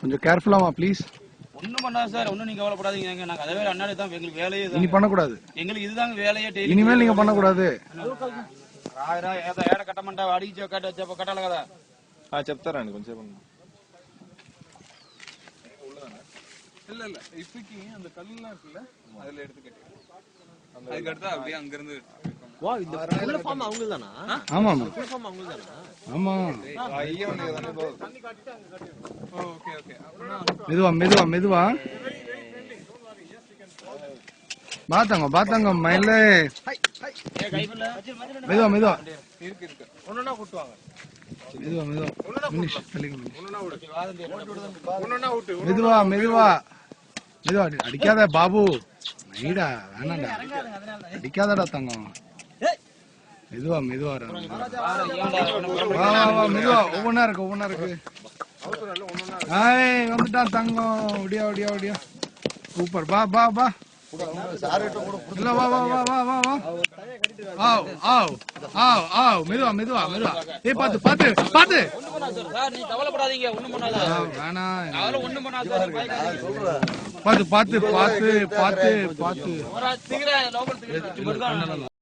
கொஞ்சம் கேர்ஃபுல்லா வா ப்ளீஸ். ஒண்ணும் பண்ணாது சார், ஒண்ணும் நீங்க கவலைப்படாதீங்க. நாங்க அதவே அண்ணாடி தான் எங்களுக்கு வேலையே. இனி பண்ணக்கூடாது. எங்களுக்கு இதுதாங்க வேலையே. டெய்லி இனிமேல் நீங்க பண்ணக்கூடாது. ఏడ కట్టమంటావు అడిగి కట్టాలి కదా. చెప్తారండి కొంచెం. இல்ல இல்ல இப்போக்கி அந்த கல்லாம் இருக்குல்ல அதுல எடுத்து கட்டி அதுக்கு அடுத்து அப்படியே அங்க இருந்து வா இந்த ஃபுல் ஃபார்ம் அவங்கதானா? ஆமா ஆமா ஃபுல் ஃபார்ம் அவங்கதானா? ஆமா. ஐயவனுக்கு தானே ஓகே ஓகே. மெதுவா மெதுவா மெதுவா பாத்தாங்க மயில. மெதுவா மெதுவா இருக்கு இருக்கு. ஒண்ணுனா கூட்டுவாங்க. மெதுவா மெதுவா ஃபினிஷ் தள்ளிங்க. ஒண்ணுனா விட்டு மெதுவா மெதுவா மெதுவா அடிக்காத பாபு. நைடா வேணாண்டா, அடிக்காதடா தங்கம். மெதுவா மெதுவா வா வா மெதுவா. ஒவ்வொன்னா இருக்கு. ஆய் வந்துட்டான் தங்கம். ஒடியா ஒடியா ஒடியா சூப்பர். பா பா பா இல்ல வா வா வா வா வா வா. ஆவ் ஆவ் ஆவ் ஆவ் மெதுவா மெதுவா மெதுவா. ஏய் பாத்து பாத்து பாத்து சார் நீ கவலைப்படாதீங்க, ஒண்ணும் பண்ணாத. வேணாம் அதெல்லாம் ஒண்ணும் பண்ணாத சார். பாத்து பாத்து பாத்து பாத்து பாத்து ஒரு திகிற லோக்கல் திகிற